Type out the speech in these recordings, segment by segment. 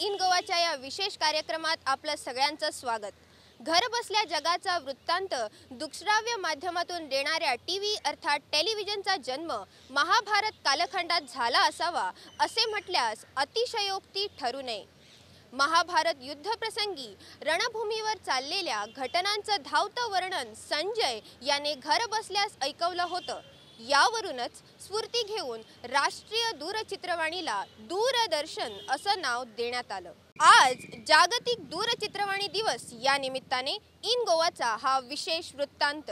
In गोवाच्या या विशेष कार्यक्रमात आपलं सगळ्यांचं स्वागत। घर बसल्या जगाचा वृत्तांत दृकश्राव्य माध्यमातून देणाऱ्या टीव्ही अर्थात टेलिव्हिजनचा जन्म महाभारत कालखंडात झाला असावा असे म्हटल्यास अतिशयोक्ती ठरू नये। महाभारत युद्धप्रसंगी रणभूमीवर चाललेल्या घटनांचं धावतं वर्णन संजय याने घर बसल्यास ऐकवलं होतं। यावरूनच स्फूर्ती घेऊन राष्ट्रीय दूरचित्रवाणीला दूरदर्शन असं नाव देण्यात आलं। आज जागतिक दूरचित्रवाणी दिवस या निमित्ताने इन गोवाचा हा विशेष वृत्तांत।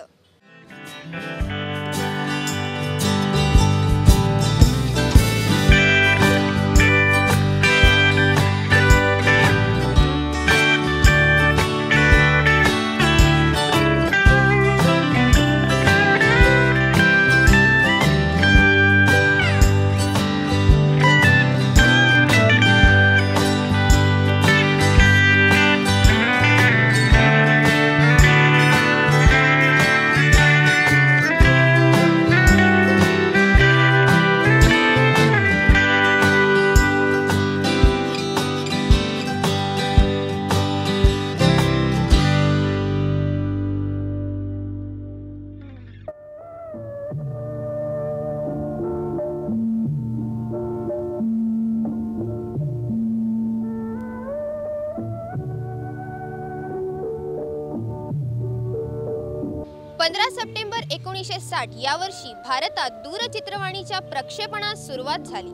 सप्टेंबर 1960 या वर्षी भारतात दूरचित्रवाणीच्या प्रक्षेपणास सुरुवात झाली।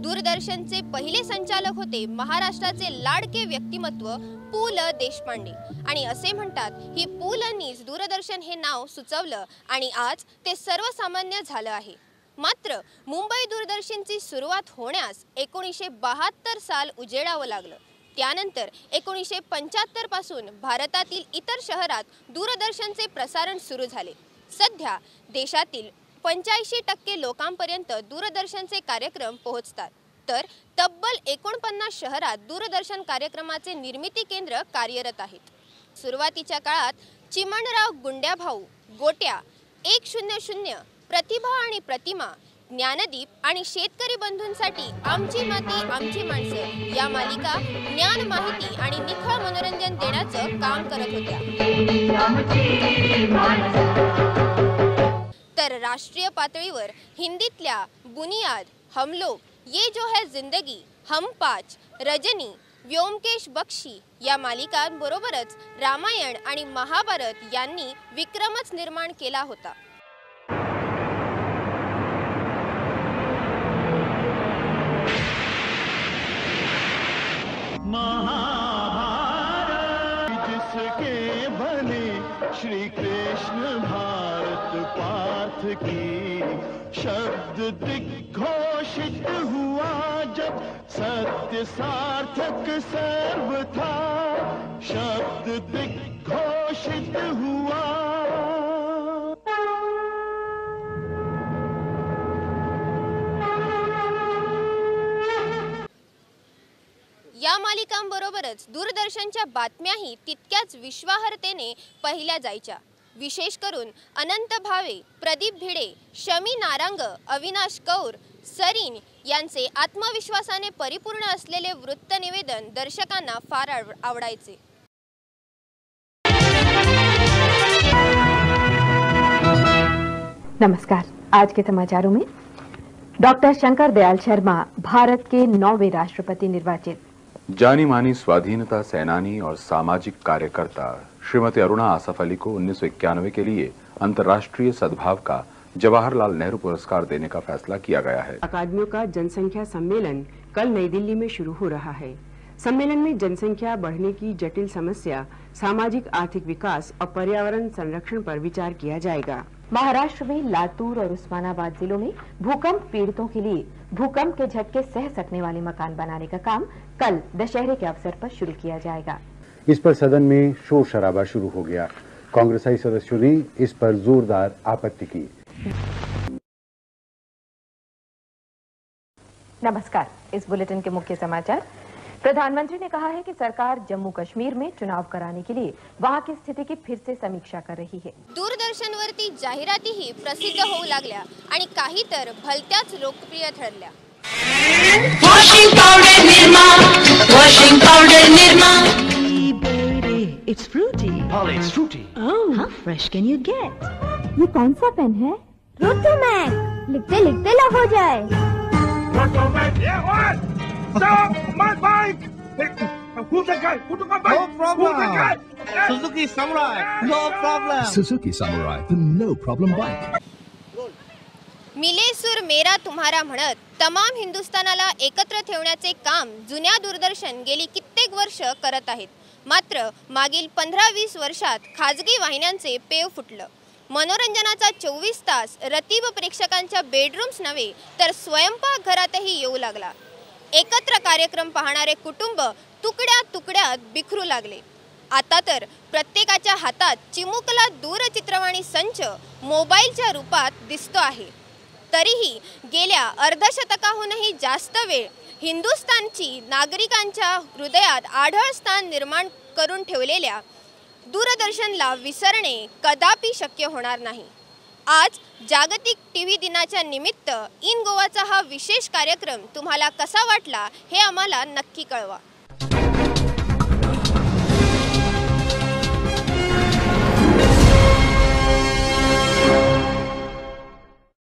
दूरदर्शनचे पहिले संचालक होते महाराष्ट्राचे लाडके व्यक्तिमत्व पु. ल. देशपांडे आणि असे म्हणतात की पु. ल.नीच दूरदर्शन हे नाव सुचवलं आणि आज ते सर्वसामान्य झालं आहे। मात्र मुंबई दूरदर्शनची सुरुवात होण्यास 1972 साल उजेडावं लागलं। त्यानंतर 1975 पासून भारतातील इतर शहरात दूरदर्शनचे प्रसारण सुरू झाले। सध्या देशातील 85% लोकांपर्यंत दूरदर्शनचे कार्यक्रम पोहोचतात, तर तब्बल 49 शहरात दूरदर्शन कार्यक्रमाचे निर्मिती केंद्र कार्यरत आहेत। सुरुवातीच्या काळात चिमणराव गुंड्याभाऊ, गोट्या, 100, प्रतिभा आणि प्रतिमा, ज्ञानदीप आणि शेतकरी बंधूंसाठी आमची माती आमची माणसं या मालिका ज्ञान, माहिती आणि निखळ मनोरंजन देण्याचं काम करत होत्या। तर राष्ट्रीय पातळीवर हिंदीतल्या बुनियाद, हम लोग, ये जो है जिंदगी, हम पांच, रजनी, व्योमकेश बक्षी या मालिकांबरोबरच रामायण आणि महाभारत यांनी विक्रमच निर्माण केला होता। जिसके बने श्री कृष्ण भारत पार्थ की शब्द दिग्घोषित हुआ जब सत्य सार्थक सर्व था, शब्द दिग्घोषित हुआ। या मालिकांबरोबरच दूरदर्शनच्या बातम्याही तितक्याच विश्वासार्हतेने पाहिल्या जायच्या। विशेष करून अनंत भावे, प्रदीप भिडे, शमी नारांग, अविनाश कौर, सरीन यांचे आत्मविश्वासाने परिपूर्ण असलेले वृत्त निवेदन दर्शकांना फार आवडायचे। नमस्कार, आज के समाचारों में डॉक्टर शंकर दयाल शर्मा भारत के 9वें राष्ट्रपति निर्वाचित। जानी मानी स्वाधीनता सेनानी और सामाजिक कार्यकर्ता श्रीमती अरुणा आसफ अली को 1991 के लिए अंतर्राष्ट्रीय सद्भाव का जवाहरलाल नेहरू पुरस्कार देने का फैसला किया गया है। अकादमियों का जनसंख्या सम्मेलन कल नई दिल्ली में शुरू हो रहा है। सम्मेलन में जनसंख्या बढ़ने की जटिल समस्या, सामाजिक आर्थिक विकास और पर्यावरण संरक्षण पर विचार किया जाएगा। महाराष्ट्र में लातूर और उस्मानाबाद जिलों में भूकंप पीड़ितों के लिए भूकंप के झटके सह सकने वाले मकान बनाने का काम कल दशहरे के अवसर पर शुरू किया जाएगा। इस पर सदन में शोर शराबा शुरू हो गया। कांग्रेसी सदस्यों ने इस पर जोरदार आपत्ति की। नमस्कार, इस बुलेटिन के मुख्य समाचार। प्रधानमंत्री ने कहा है कि सरकार जम्मू कश्मीर में चुनाव कराने के लिए वहां की स्थिति की फिर से समीक्षा कर रही है। दूरदर्शनवरती जाहिरातीही प्रसिद्ध होऊ लागल्या आणि काही तर भलत्याच लोकप्रिय ठरल्या। Washing powder Nirma, washing powder Nirma. Baby, it's fruity. Holly, it's fruity. Oh, how fresh can you get? ये कौन सा पेन है? रोटोमैक, लिखते लिखते लव हो जाए। Rotomag, yeah, what? Stop my bike! Who's the guy? Who took my bike? No problem. Who's the guy? Suzuki Samurai, no problem. Suzuki Samurai, the no problem bike. मिले सुर मेरा तुम्हारा म्हणत तमाम हिंदुस्थानाला एकत्र ठेवण्याचे काम जुन्या दूरदर्शन गेली कित्येक वर्ष करत आहेत. मात्र मागील 15-20 वर्षात खाजगी वाहिन्यांचे पेव फुटलं. मनोरंजनाचा 24 तास रतीब प्रेक्षकांच्या बेडरूम्स नव्हे तर स्वयंपाक घरातही येऊ लागला. एकत्र कार्यक्रम पाहणारे कुटुंब तुकड्या तुकड्यात बिखरू लागले. आता तर प्रत्येकाच्या हातात चिमुकला दूरचित्रवाणी संच मोबाईलच्या रूपात दिसतो आहे. तरीही गेल्या अर्धशतकाहूनही जास्त वेळ हिंदुस्थानची नागरिकांच्या हृदयात आढळ स्थान निर्माण करून ठेवलेल्या दूरदर्शनला विसरणे कदापि शक्य होणार नाही. आज जागतिक टीव्ही दिनाच्या निमित्त इन गोवाचा हा विशेष कार्यक्रम तुम्हाला कसा वाटला हे आम्हाला नक्की कळवा.